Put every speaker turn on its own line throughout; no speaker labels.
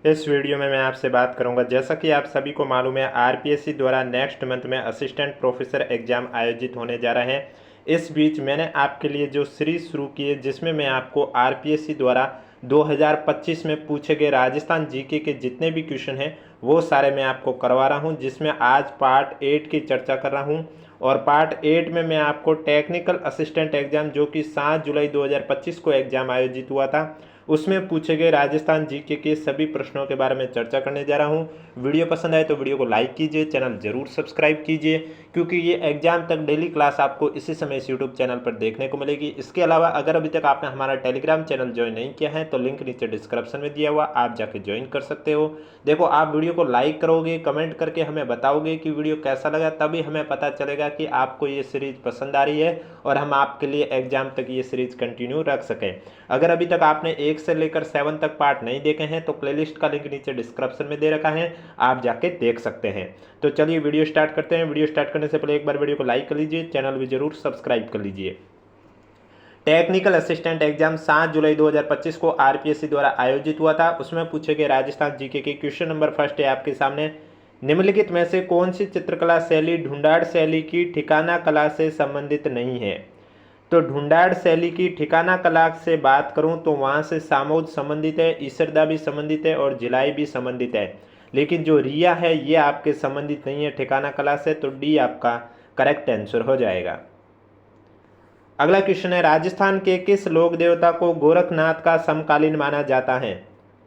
इस वीडियो में मैं आपसे बात करूंगा, जैसा कि आप सभी को मालूम है आरपीएससी द्वारा नेक्स्ट मंथ में असिस्टेंट प्रोफेसर एग्जाम आयोजित होने जा रहे हैं। इस बीच मैंने आपके लिए जो सीरीज शुरू की है जिसमें मैं आपको आरपीएससी द्वारा 2025 में पूछे गए राजस्थान जीके के जितने भी क्वेश्चन हैं वो सारे मैं आपको करवा रहा हूं, जिसमें आज पार्ट 8 की चर्चा कर रहा हूं। और पार्ट 8 में मैं आपको टेक्निकल असिस्टेंट एग्जाम जो कि 7 जुलाई 2025 को एग्जाम आयोजित हुआ था उसमें पूछे गए राजस्थान जीके के सभी प्रश्नों के बारे में चर्चा करने जा रहा हूं। वीडियो पसंद आए तो वीडियो को लाइक कीजिए, चैनल जरूर सब्सक्राइब कीजिए, क्योंकि ये एग्जाम तक डेली क्लास आपको इसी समय इस यूट्यूब चैनल पर देखने को मिलेगी। इसके अलावा अगर अभी तक आपने हमारा टेलीग्राम चैनल ज्वाइन नहीं किया है तो लिंक नीचे डिस्क्रिप्शन में दिया हुआ, आप जाके ज्वाइन कर सकते हो। देखो, आप वीडियो को लाइक करोगे, कमेंट करके हमें बताओगे कि वीडियो कैसा लगा, तभी हमें पता चलेगा कि आपको ये सीरीज पसंद आ रही है और हम आपके लिए एग्जाम तक ये सीरीज कंटिन्यू रख सकें। अगर अभी तक आपने 1 से लेकर 7 तक पार्ट नहीं देखे हैं तो प्लेलिस्ट का लिंक नीचे डिस्क्रिप्शन में दे रखा है, आप जाके देख सकते हैं। तो चलिए वीडियो स्टार्ट करते हैं। वीडियो स्टार्ट करने से पहले एक बार वीडियो को लाइक कर लीजिए, चैनल भी जरूर सब्सक्राइब कर लीजिए। टेक्निकल असिस्टेंट एग्जाम 7 जुलाई 2025 को आरपीएससी द्वारा आयोजित हुआ था। उसमें पूछे गए राजस्थान जीके के क्वेश्चन नंबर फर्स्ट है आपके सामने। निम्नलिखित में से कौन सी चित्रकला शैली ढूंढाड़ शैली की ठिकाना कला से संबंधित नहीं है? तो ढूंढाड़ शैली की ठिकाना कला से बात करूं तो वहां से सामोद संबंधित है, ईसरदा भी संबंधित है और जिलाई भी संबंधित है, लेकिन जो रिया है ये आपके संबंधित नहीं है ठिकाना कला से, तो डी आपका करेक्ट आंसर हो जाएगा। अगला क्वेश्चन है, राजस्थान के किस लोक देवता को गोरखनाथ का समकालीन माना जाता है?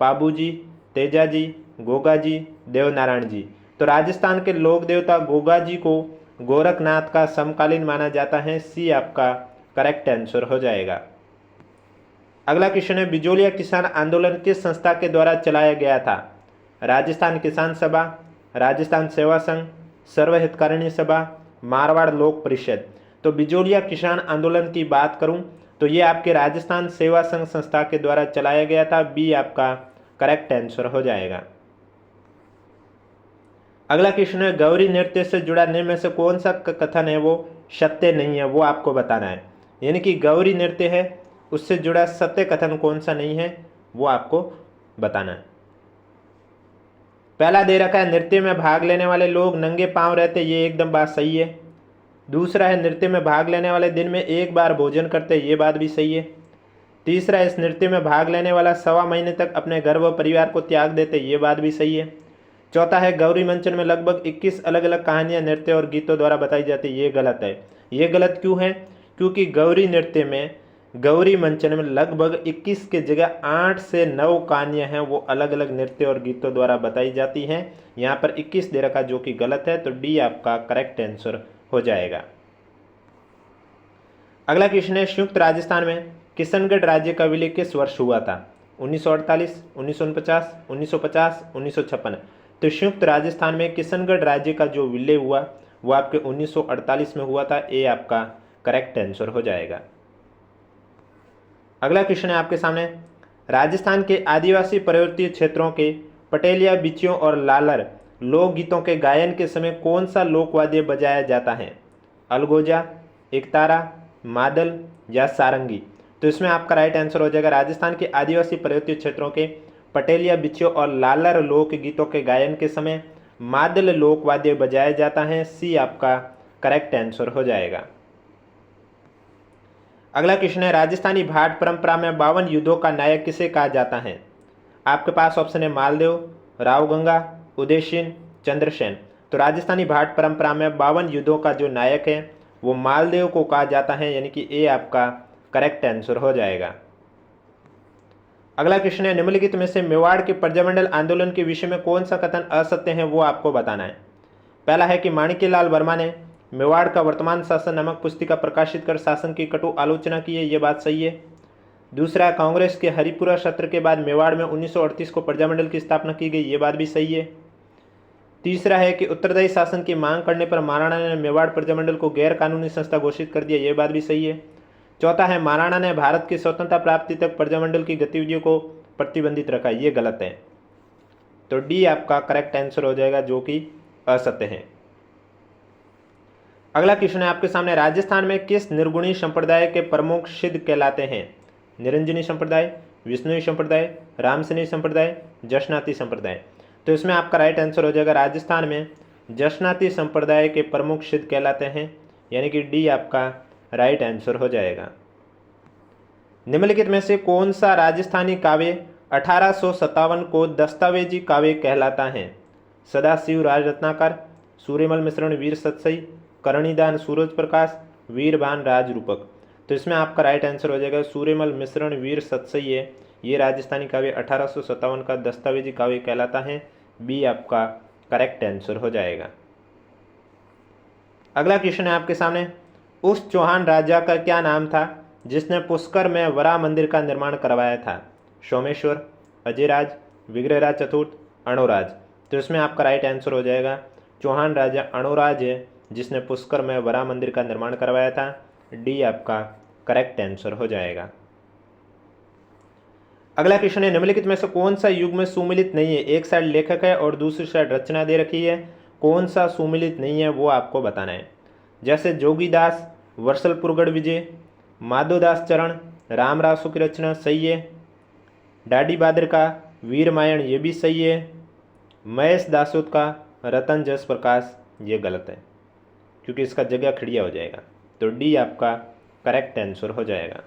पाबूजी, तेजाजी, गोगाजी, देवनारायण जी। तो राजस्थान के लोक देवता गोगाजी को गोरखनाथ का समकालीन माना जाता है, सी आपका करेक्ट आंसर हो जाएगा। अगला क्वेश्चन है, बिजोलिया किसान आंदोलन किस संस्था के द्वारा चलाया गया था? राजस्थान किसान सभा, राजस्थान सेवा संघ, सर्वहितकारिणी सभा, मारवाड़ लोक परिषद। तो बिजोलिया किसान आंदोलन की बात करूं तो ये आपके राजस्थान सेवा संघ संस्था के द्वारा चलाया गया था, बी आपका करेक्ट आंसर हो जाएगा। अगला क्वेश्चन है, गौरी नृत्य से जुड़ा निम्न में से कौन सा कथन है वो सत्य नहीं है, वो आपको बताना है। यानी कि गौरी नृत्य है उससे जुड़ा सत्य कथन कौन सा नहीं है वो आपको बताना है। पहला दे रखा है, नृत्य में भाग लेने वाले लोग नंगे पांव रहते, ये एकदम बात सही है। दूसरा है, नृत्य में भाग लेने वाले दिन में एक बार भोजन करते, ये बात भी सही है। तीसरा, इस नृत्य में भाग लेने वाला 1.25 महीने तक अपने घर व परिवार को त्याग देते, ये बात भी सही है। चौथा है, गौरी मंचन में लगभग 21 अलग अलग कहानियां नृत्य और गीतों द्वारा बताई जाती, ये गलत है। ये गलत क्यों है? क्योंकि गौरी नृत्य में गौरी मंचन में लगभग 21 के जगह 8 से 9 कहानियां हैं, वो अलग अलग नृत्य और गीतों द्वारा बताई जाती हैं। यहाँ पर 21 दे रखा जो कि गलत है, तो डी आपका करेक्ट आंसर हो जाएगा। अगला क्वेश्चन है, संयुक्त राजस्थान में किशनगढ़ राज्य का विलय किस वर्ष हुआ था? 1948, 1949, 1950, 1956। तो संयुक्त राजस्थान में किशनगढ़ राज्य का जो विलय हुआ वो आपके 1948 में हुआ था, ए आपका करेक्ट आंसर हो जाएगा। अगला क्वेश्चन है आपके सामने, राजस्थान के आदिवासी पर्वतीय क्षेत्रों के पटेलिया, बिचियों और लालर लोकगीतों के गायन के समय कौन सा लोकवाद्य बजाया जाता है? अलगोजा, एकतारा, मादल या सारंगी। तो इसमें आपका राइट आंसर हो जाएगा, राजस्थान के आदिवासी पर्वतीय क्षेत्रों के पटेलिया, बिचियों और लालर लोकगीतों के गायन के समय मादल लोकवाद्य बजाया जाता है, सी आपका करेक्ट आंसर हो जाएगा। अगला क्वेश्चन है, राजस्थानी भाट परंपरा में 52 युद्धों का नायक किसे कहा जाता है? आपके पास ऑप्शन है मालदेव, रावगंगा, उदयसेन, चंद्रसेन। तो राजस्थानी भाट परंपरा में 52 युद्धों का जो नायक है वो मालदेव को कहा जाता है, यानी कि ए आपका करेक्ट आंसर हो जाएगा। अगला क्वेश्चन है, निम्नलिखित में से मेवाड़ के प्रजामंडल आंदोलन के विषय में कौन सा कथन असत्य है वो आपको बताना है। पहला है कि माणिक्यलाल वर्मा ने मेवाड़ का वर्तमान शासन नामक पुस्तिका प्रकाशित कर शासन की कटु आलोचना की है, ये बात सही है। दूसरा, कांग्रेस के हरिपुरा सत्र के बाद मेवाड़ में 1938 को प्रजामंडल की स्थापना की गई, ये बात भी सही है। तीसरा है कि उत्तरदायी शासन की मांग करने पर महाराणा ने मेवाड़ प्रजामंडल को गैर कानूनी संस्था घोषित कर दिया, ये बात भी सही है। चौथा है, महाराणा ने भारत की स्वतंत्रता प्राप्ति तक प्रजामंडल की गतिविधियों को प्रतिबंधित रखा, ये गलत है। तो डी आपका करेक्ट आंसर हो जाएगा जो कि असत्य है। अगला क्वेश्चन है आपके सामने, राजस्थान में किस निर्गुणी संप्रदाय के प्रमुख सिद्ध कहलाते हैं? निरंजनी संप्रदाय, विष्णुई संप्रदाय, रामसनेय संप्रदाय, जशनाती संप्रदाय। तो इसमें आपका राइट आंसर हो जाएगा राजस्थान में जशनाती संप्रदाय के प्रमुख सिद्ध कहलाते हैं, यानी कि डी आपका राइट आंसर हो जाएगा। निम्नलिखित में से कौन सा राजस्थानी काव्य 1857 को दस्तावेजी काव्य कहलाता है? सदाशिव राज रत्नाकर, सूर्यमल मिश्रण वीर सतसई, करणीदान सूरज प्रकाश, वीरबान राज रूपक। तो इसमें आपका राइट आंसर हो जाएगा सूर्यमल मिश्रण वीर सतसई है, ये राजस्थानी काव्य 1857 का दस्तावेजी काव्य कहलाता है। बी आपका करेक्ट आंसर हो जाएगा। अगला क्वेश्चन है आपके सामने, उस चौहान राजा का क्या नाम था जिसने पुष्कर में वराह मंदिर का निर्माण करवाया था? सोमेश्वर, अजयराज, विग्रहराज चतुर्थ, अणोराज। तो इसमें आपका राइट आंसर हो जाएगा चौहान राजा अणोराज है जिसने पुष्कर में वराह मंदिर का निर्माण करवाया था। डी आपका करेक्ट आंसर हो जाएगा। अगला क्वेश्चन है, निम्नलिखित में से कौन सा युग में सुमिलित नहीं है? एक साइड लेखक है और दूसरी साइड रचना दे रखी है, कौन सा सुमिलित नहीं है वो आपको बताना है। जैसे जोगीदास, वर्सलपुरगढ़ विजय, माधोदास चरण, राम रासो की रचना सही है, डाडी बादर का वीरमायण ये भी सही है, महेश दासोत का रतन जस प्रकाश ये गलत है क्योंकि इसका जगह खिड़िया हो जाएगा। तो डी आपका करेक्ट आंसर हो जाएगा।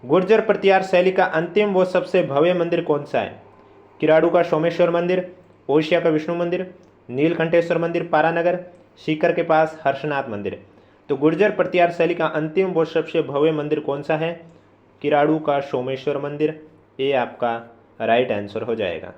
गुर्जर प्रतिहार शैली का अंतिम व सबसे भव्य मंदिर कौन सा है? किराड़ू का सोमेश्वर मंदिर, ओशिया का विष्णु मंदिर, नीलकंठेश्वर मंदिर पारानगर, सीकर के पास हर्षनाथ मंदिर। तो गुर्जर प्रतिहार शैली का अंतिम व सबसे भव्य मंदिर कौन सा है? किराड़ू का सोमेश्वर मंदिर, ये आपका राइट आंसर हो जाएगा।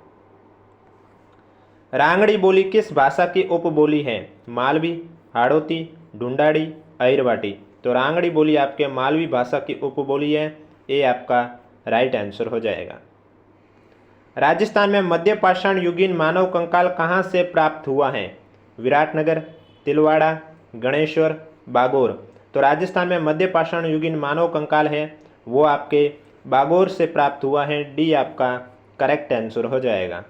रांगड़ी बोली किस भाषा की उपबोली है? मालवी, हाड़ौती, ढूंढाड़ी, अहिरवाटी। तो रांगड़ी बोली आपके मालवी भाषा की उपबोली है, ये आपका राइट आंसर हो जाएगा। राजस्थान में मध्य पाषाण युगीन मानव कंकाल कहाँ से प्राप्त हुआ है? विराटनगर, तिलवाड़ा, गणेश्वर, बागोर। तो राजस्थान में मध्य पाषाण युगीन मानव कंकाल है वो आपके बागोर से प्राप्त हुआ है। डी आपका करेक्ट आंसर हो जाएगा।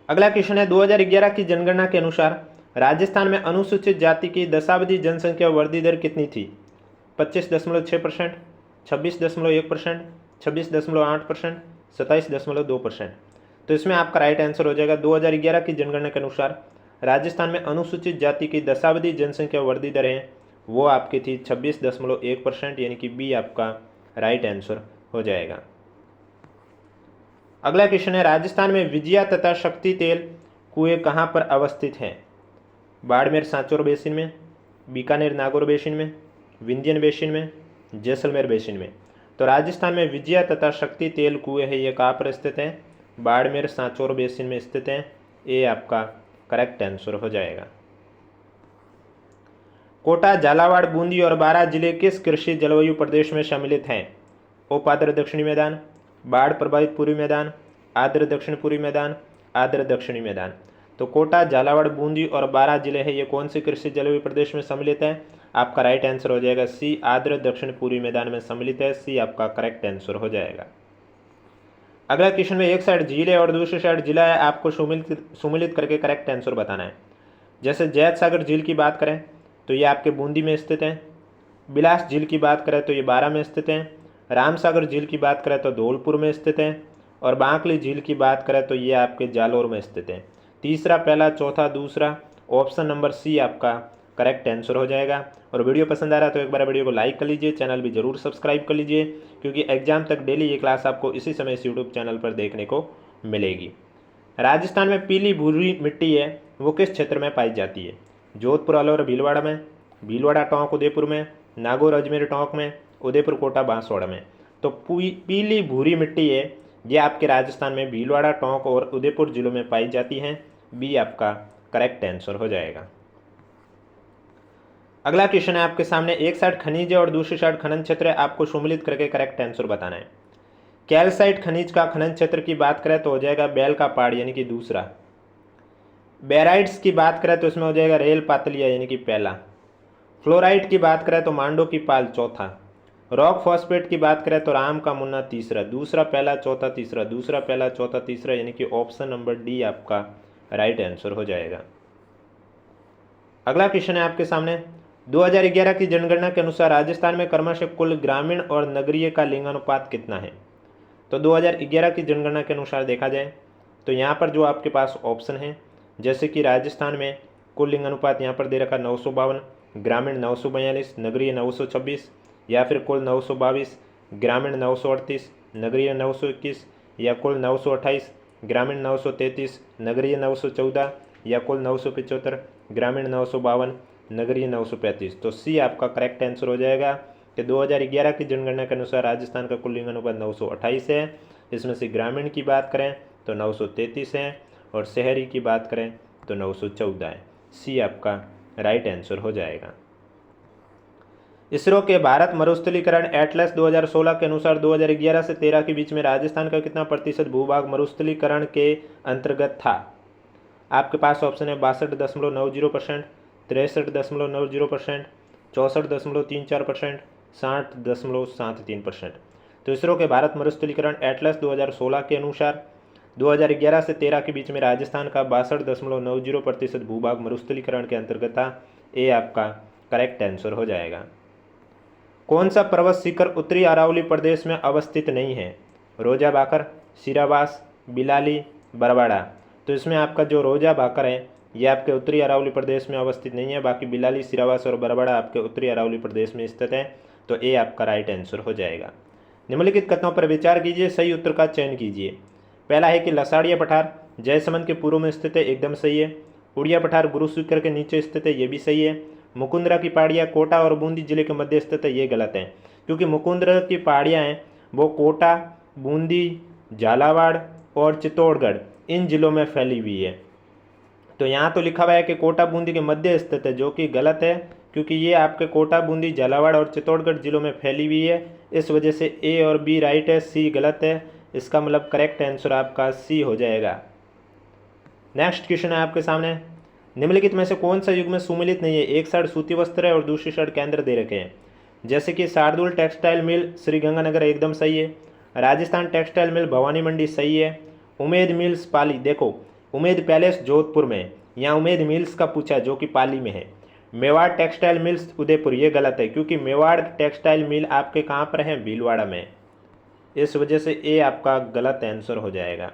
अगला क्वेश्चन है, 2011 की जनगणना के अनुसार राजस्थान में अनुसूचित जाति की दशावधि जनसंख्या वृद्धि दर कितनी थी? 25.6%, 26.1%, 26.8%, 27.2%। तो इसमें आपका राइट आंसर हो जाएगा 2011 की जनगणना के अनुसार राजस्थान में अनुसूचित जाति की दशावधि जनसंख्या वृद्धि दर है वो आपकी थी 26.1%, यानी कि बी आपका राइट आंसर हो जाएगा। अगला क्वेश्चन है, राजस्थान में विजया तथा शक्ति तेल कुएं कहाँ पर अवस्थित हैं? बाड़मेर सांचौर बेसिन में, बीकानेर नागौर बेसिन में, विंध्यन बेसिन में, जैसलमेर बेसिन में। तो राजस्थान में विजया तथा शक्ति तेल कुएं है ये कहाँ पर स्थित हैं? बाड़मेर सांचौर बेसिन में स्थित हैं, ये आपका करेक्ट आंसर हो जाएगा। कोटा, झालावाड़, बूंदी और बारां जिले किस कृषि जलवायु प्रदेश में सम्मिलित हैं? उपाद्र दक्षिणी मैदान, बाढ़ प्रभावित पूर्वी मैदान, आर्द्र दक्षिण पूर्वी मैदान, आर्द्र दक्षिणी मैदान। तो कोटा, झालावाड़, बूंदी और बारां जिले हैं ये कौन से कृषि जलवायु प्रदेश में सम्मिलित है? आपका राइट आंसर हो जाएगा सी, आर्द्र दक्षिण पूर्वी मैदान में सम्मिलित है। सी आपका करेक्ट आंसर हो जाएगा। अगला क्वेश्चन में एक साइड झील है और दूसरी साइड जिला है, आपको सुमिलित करके करेक्ट आंसर बताना है। जैसे जैत सागर झील की बात करें तो ये आपके बूंदी में स्थित है, बिलास झील की बात करें तो ये बारां में स्थित है, रामसागर झील की बात करें तो धौलपुर में स्थित है, और बांकली झील की बात करें तो ये आपके जालोर में स्थित है। तीसरा, पहला, चौथा, दूसरा, ऑप्शन नंबर सी आपका करेक्ट आंसर हो जाएगा। और वीडियो पसंद आ रहा है तो एक बार वीडियो को लाइक कर लीजिए, चैनल भी जरूर सब्सक्राइब कर लीजिए क्योंकि एग्जाम तक डेली ये क्लास आपको इसी समय इस यूट्यूब चैनल पर देखने को मिलेगी। राजस्थान में पीली भूरी मिट्टी है वो किस क्षेत्र में पाई जाती है? जोधपुर, अलवर, भीलवाड़ा में, भीलवाड़ा, टोंक, उदयपुर में, नागौर, अजमेर, टोंक में, उदयपुर, कोटा, बांसवाड़ा में। तो पीली भूरी मिट्टी है ये आपके राजस्थान में भीलवाड़ा, टोंक और उदयपुर जिलों में पाई जाती हैं। बी आपका करेक्ट आंसर हो जाएगा। अगला क्वेश्चन है आपके सामने, एक साइड खनिज है और दूसरी साइड खनन क्षेत्र है, आपको सम्मिलित करके करेक्ट आंसर बताना है। कैल्साइट खनिज का खनन क्षेत्र की बात करें तो हो जाएगा बैल का पहाड़ यानी कि दूसरा। बेराइट्स की बात करें तो इसमें हो जाएगा रेल पातलिया यानी कि पहला। फ्लोराइट की बात करें तो मांडो की पाल चौथा। रॉक फॉस्फेट की बात करें तो राम का मुन्ना तीसरा। दूसरा, पहला, चौथा, तीसरा, दूसरा, पहला, चौथा, तीसरा, यानी कि ऑप्शन नंबर डी आपका राइट आंसर हो जाएगा। अगला क्वेश्चन है आपके सामने, 2011 की जनगणना के अनुसार राजस्थान में क्रमशः कुल ग्रामीण और नगरीय का लिंगानुपात कितना है? तो 2011 की जनगणना के अनुसार देखा जाए तो यहाँ पर जो आपके पास ऑप्शन है, जैसे कि राजस्थान में कुल लिंगानुपात यहाँ पर दे रखा 952, ग्रामीण 942, नगरीय 926, या फिर कुल 922, ग्रामीण 938, नगरीय 921, या कुल 928, ग्रामीण 933, नगरीय 914, या कुल 975, ग्रामीण 952, नगरीय 935। तो सी आपका करेक्ट आंसर हो जाएगा कि 2011 की जनगणना के अनुसार राजस्थान का कुल लिंगानुपात 928 है। इसमें से ग्रामीण की बात करें तो 933 है और शहरी की बात करें तो 914 है। सी आपका राइट आंसर हो जाएगा। इसरो के भारत मरुस्थलीकरण एटलस 2016 के अनुसार 2011 से 13 के बीच में राजस्थान का कितना प्रतिशत भूभाग मरुस्थलीकरण के अंतर्गत था? आपके पास ऑप्शन है 62.90%, 63.90%, 64.34%, 60.73%। तो इसरो के भारत मरुस्थलीकरण एटलस 2016 के अनुसार 2011 से 13 के बीच में राजस्थान का 62.90% भूभाग मरुस्थलीकरण के अंतर्गत था। ए आपका करेक्ट आंसर हो जाएगा। कौन सा पर्वत शिखर उत्तरी अरावली प्रदेश में अवस्थित नहीं है? रोजा भाकर, सिरावास, बिलाली, बरवाड़ा। तो इसमें आपका जो रोजा भाकर है ये आपके उत्तरी अरावली प्रदेश में अवस्थित नहीं है, बाकी बिलाली, सिरावास और बरवाड़ा आपके उत्तरी अरावली प्रदेश में स्थित है। तो ए आपका राइट आंसर हो जाएगा। निम्नलिखित कथनों पर विचार कीजिए, सही उत्तर का चयन कीजिए। पहला है कि लसाड़िया पठार जयसमंद के पूर्व में स्थित है, एकदम सही है। उड़िया पठार गुरु शिखर के नीचे स्थित है, ये भी सही है। मुकुंदरा की पहाड़ियाँ कोटा और बूंदी जिले के मध्य स्थित है, ये गलत है, क्योंकि मुकुंदरा की पहाड़ियाँ हैं वो कोटा, बूंदी, झालावाड़ और चित्तौड़गढ़ इन जिलों में फैली हुई है। तो यहाँ तो लिखा हुआ है कि कोटा बूंदी के मध्य स्थित है, जो कि गलत है, क्योंकि ये आपके कोटा, बूंदी, झालावाड़ और चित्तौड़गढ़ जिलों में फैली हुई है। इस वजह से ए और बी राइट है, सी गलत है। इसका मतलब करेक्ट आंसर आपका सी हो जाएगा। नेक्स्ट क्वेश्चन है आपके सामने, निम्नलिखित में से कौन सा युग में सुमिलित नहीं है? एक साइड सूती वस्त्र है और दूसरी साइड केंद्र दे रखे हैं। जैसे कि शार्दुल टेक्सटाइल मिल श्रीगंगानगर एकदम सही है। राजस्थान टेक्सटाइल मिल भवानी मंडी सही है। उमेद मिल्स पाली, देखो उमेद पैलेस जोधपुर में, यहाँ उमेद मिल्स का पूछा जो कि पाली में है। मेवाड़ टेक्सटाइल मिल्स उदयपुर, ये गलत है, क्योंकि मेवाड़ टेक्सटाइल मिल आपके कहाँ पर है? भीलवाड़ा में। इस वजह से ए आपका गलत आंसर हो जाएगा।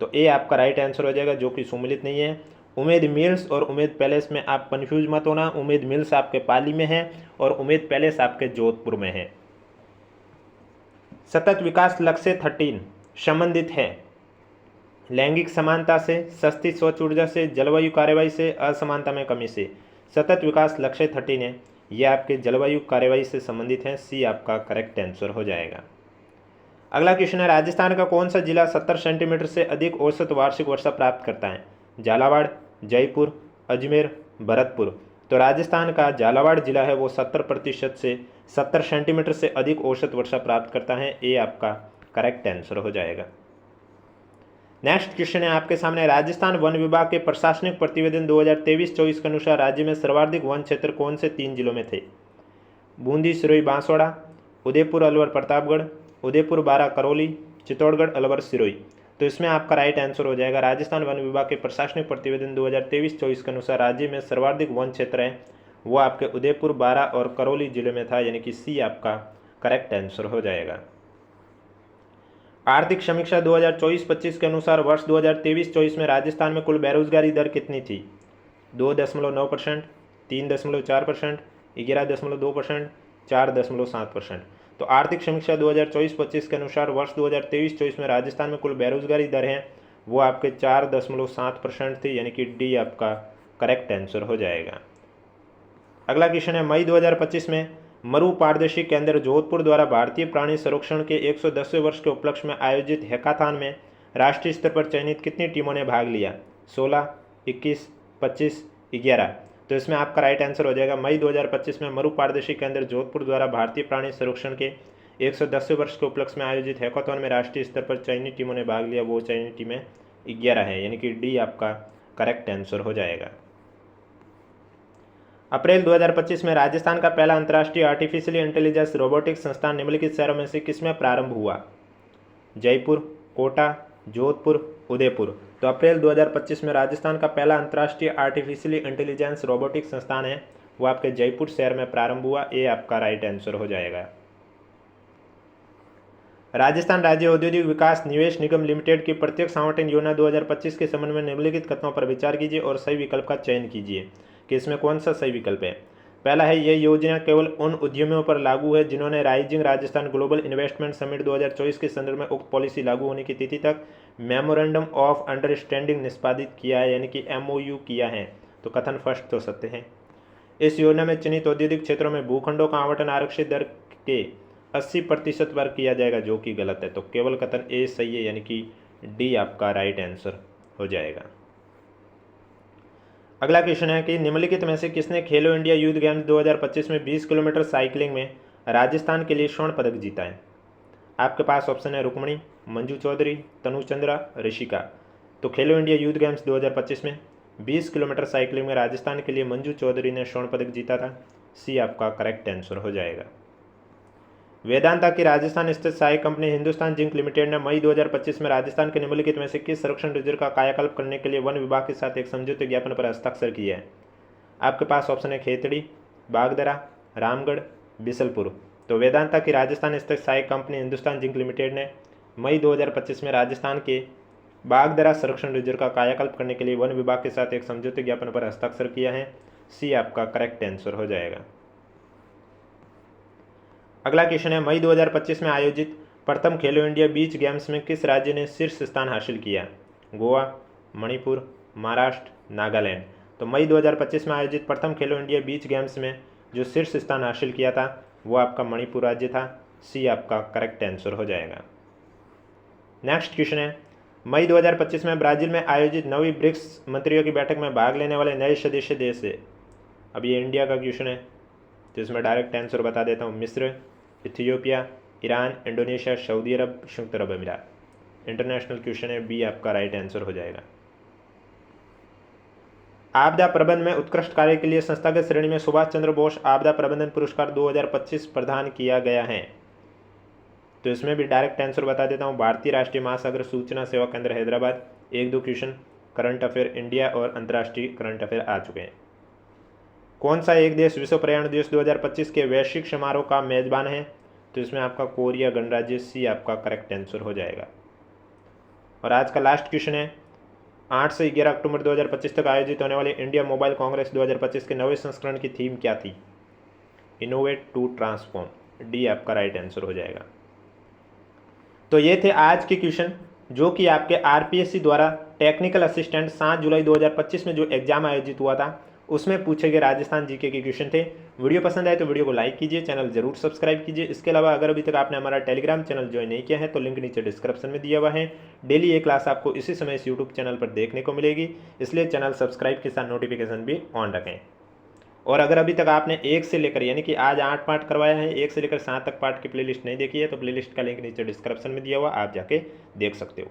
तो ए आपका राइट आंसर हो जाएगा, जो कि सुमिलित नहीं है। उमेद मिल्स और उमेद पैलेस में आप कंफ्यूज मत होना। उमेद मिल्स आपके पाली में है और उमेद पैलेस आपके जोधपुर में है। सतत विकास लक्ष्य 13 संबंधित है लैंगिक समानता से, सस्ती स्वच्छ ऊर्जा से, जलवायु कार्यवाही से, असमानता में कमी से। सतत विकास लक्ष्य 13 है, यह आपके जलवायु कार्यवाही से संबंधित है। सी आपका करेक्ट आंसर हो जाएगा। अगला क्वेश्चन है, राजस्थान का कौन सा जिला 70 सेंटीमीटर से अधिक औसत वार्षिक वर्षा प्राप्त करता है? झालावाड़, जयपुर, अजमेर, भरतपुर। तो राजस्थान का झालावाड़ जिला है वो 70% से 70 सेंटीमीटर से अधिक औसत वर्षा प्राप्त करता है। ए आपका करेक्ट आंसर हो जाएगा। नेक्स्ट क्वेश्चन है आपके सामने, राजस्थान वन विभाग के प्रशासनिक प्रतिवेदन 2023-24 के अनुसार राज्य में सर्वाधिक वन क्षेत्र कौन से 3 जिलों में थे? बूंदी, सिरोही, बांसवाड़ा, उदयपुर, अलवर, प्रतापगढ़, उदयपुर, बारां, करौली, चित्तौड़गढ़, अलवर, सिरोही। तो इसमें आपका राइट आंसर हो जाएगा। राजस्थान वन विभाग के प्रशासनिक प्रतिवेदन 2023-24 के अनुसार राज्य में सर्वाधिक वन क्षेत्र है वो आपके उदयपुर, बारां और करौली जिले में था, यानी कि सी आपका करेक्ट आंसर हो जाएगा। आर्थिक समीक्षा 2024-25 के अनुसार वर्ष 2023-24 में राजस्थान में कुल बेरोजगारी दर कितनी थी? 2.9%, 3.4%, 11.2%, 4.7%। तो आर्थिक समीक्षा 2024-25 के अनुसार वर्ष 2023-24 में राजस्थान में कुल बेरोजगारी दर है वो आपके 4.7% थी, यानी कि डी आपका करेक्ट आंसर हो जाएगा। अगला क्वेश्चन है, मई 2025 में मरु पारदर्शी केंद्र जोधपुर द्वारा भारतीय प्राणी संरक्षण के 110वें वर्ष के उपलक्ष्य में आयोजित हैकाथॉन में राष्ट्रीय स्तर पर चयनित कितनी टीमों ने भाग लिया? 16, 21, 25, 11। तो इसमें आपका राइट आंसर हो जाएगा। मई 2025 में मरु पारदर्शी केंद्र जोधपुर द्वारा भारतीय प्राणी संरक्षण के 110वें वर्ष के उपलक्ष्य में आयोजित हैकाथॉन में राष्ट्रीय स्तर पर चयनित टीमों ने भाग लिया, वो चयनित टीमें 11 है, यानी कि डी आपका करेक्ट आंसर हो जाएगा। अप्रैल 2025 में राजस्थान का पहला अंतर्राष्ट्रीय आर्टिफिशियल इंटेलिजेंस रोबोटिक्स संस्थान निम्नलिखित शहरों में से किसमें प्रारंभ हुआ? जयपुर, कोटा, जोधपुर, उदयपुर। तो अप्रैल 2025 में राजस्थान का पहला अंतर्राष्ट्रीय आर्टिफिशियल इंटेलिजेंस रोबोटिक्स संस्थान है वो आपके जयपुर शहर में प्रारंभ हुआ। ये आपका राइट आंसर हो जाएगा। राजस्थान राज्य औद्योगिक विकास निवेश निगम लिमिटेड की प्रत्यक्ष आवंटन योजना 2025 के संबंध में निम्नलिखित कथनों पर विचार कीजिए और सही विकल्प का चयन कीजिए कि इसमें कौन सा सही विकल्प है। पहला है, यह योजना केवल उन उद्यमियों पर लागू है जिन्होंने rising Rajasthan global investment summit 2024 के संदर्भ में उक्त पॉलिसी लागू होने की तिथि तक मेमोरेंडम ऑफ अंडरस्टैंडिंग निष्पादित किया है, यानी कि MOU किया है। तो कथन फर्स्ट तो सत्य है। इस योजना में चिन्हित औद्योगिक क्षेत्रों में भूखंडों का आवंटन आरक्षित दर के 80% पर किया जाएगा, जो कि गलत है। तो केवल कथन ए सही है, यानी कि डी आपका राइट आंसर हो जाएगा। अगला क्वेश्चन है कि निम्नलिखित में से किसने खेलो इंडिया यूथ गेम्स 2025 में 20 किलोमीटर साइकिलिंग में राजस्थान के लिए स्वर्ण पदक जीता है। आपके पास ऑप्शन है रुक्मणी, मंजू चौधरी, तनु चंद्रा, ऋषिका। तो खेलो इंडिया यूथ गेम्स 2025 में 20 किलोमीटर साइकिलिंग में राजस्थान के लिए मंजू चौधरी ने स्वर्ण पदक जीता था। सी आपका करेक्ट आंसर हो जाएगा। वेदांता की राजस्थान स्थित सहायक कंपनी हिंदुस्तान जिंक लिमिटेड ने मई 2025 में राजस्थान के निम्नलिखित में से किस संरक्षण रिजर्व का कायाकल्प करने के लिए वन विभाग के साथ एक समझौते ज्ञापन पर हस्ताक्षर किया है। आपके पास ऑप्शन है खेतड़ी, बागदरा, रामगढ़, बिसलपुर। तो वेदांता की राजस्थान स्थित सहायक कंपनी हिंदुस्तान जिंक लिमिटेड ने मई 2025 में राजस्थान के बागदरा संरक्षण रिजर्व का कायाकल्प करने के लिए वन विभाग के साथ एक समझौते ज्ञापन पर हस्ताक्षर किया है। सी आपका करेक्ट आंसर हो जाएगा। अगला क्वेश्चन है, मई 2025 में आयोजित प्रथम खेलो इंडिया बीच गेम्स में किस राज्य ने शीर्ष स्थान हासिल किया। गोवा, मणिपुर, महाराष्ट्र, नागालैंड। तो मई 2025 में आयोजित प्रथम खेलो इंडिया बीच गेम्स में जो शीर्ष स्थान हासिल किया था वो आपका मणिपुर राज्य था। सी आपका करेक्ट आंसर हो जाएगा। नेक्स्ट क्वेश्चन है, मई 2025 में ब्राजील में आयोजित 9वीं ब्रिक्स मंत्रियों की बैठक में भाग लेने वाले नए सदस्य देश है। अब ये इंडिया का क्वेश्चन है, तो इसमें डायरेक्ट आंसर बता देता हूँ। मिस्र, इथियोपिया, ईरान, इंडोनेशिया, सऊदी अरब, संयुक्त अरब अमीरात। इंटरनेशनल क्वेश्चन है, बी आपका राइट आंसर हो जाएगा। आपदा प्रबंधन में उत्कृष्ट कार्य के लिए संस्थागत श्रेणी में सुभाष चंद्र बोस आपदा प्रबंधन पुरस्कार 2025 प्रदान किया गया है। तो इसमें भी डायरेक्ट आंसर बता देता हूँ। भारतीय राष्ट्रीय महासागर सूचना सेवा केंद्र Hyderabad. 1-2 question current affair India और अंतर्राष्ट्रीय करंट अफेयर आ चुके हैं। कौन सा एक देश विश्व पर्यावरण दिवस 2025 के वैश्विक समारोह का मेजबान है। तो इसमें आपका कोरिया गणराज्य। सी आपका करेक्ट आंसर हो जाएगा। और आज का लास्ट क्वेश्चन है, 8 से 11 अक्टूबर 2025 तक आयोजित होने वाले इंडिया मोबाइल कांग्रेस 2025 के 9वें संस्करण की थीम क्या थी। Innovate to transform. डी आपका राइट आंसर हो जाएगा। तो ये थे आज के क्वेश्चन जो कि आपके RPSC द्वारा टेक्निकल असिस्टेंट 7 जुलाई 2025 में जो एग्जाम आयोजित हुआ था उसमें पूछे गए राजस्थान जीके के क्वेश्चन थे। वीडियो पसंद आए तो वीडियो को लाइक कीजिए, चैनल जरूर सब्सक्राइब कीजिए। इसके अलावा अगर अभी तक आपने हमारा टेलीग्राम चैनल ज्वाइन नहीं किया है तो लिंक नीचे डिस्क्रिप्शन में दिया हुआ है। डेली ये क्लास आपको इसी समय इस यूट्यूब चैनल पर देखने को मिलेगी, इसलिए चैनल सब्सक्राइब के साथ नोटिफिकेशन भी ऑन रखें। और अगर अभी तक आपने 1 से लेकर यानी कि आज 8 पार्ट करवाया है, 1 से लेकर 7 तक पार्ट की प्लेलिस्ट नहीं देखी है तो प्लेलिस्ट का लिंक नीचे डिस्क्रिप्शन में दिया हुआ, आप जाके देख सकते हो।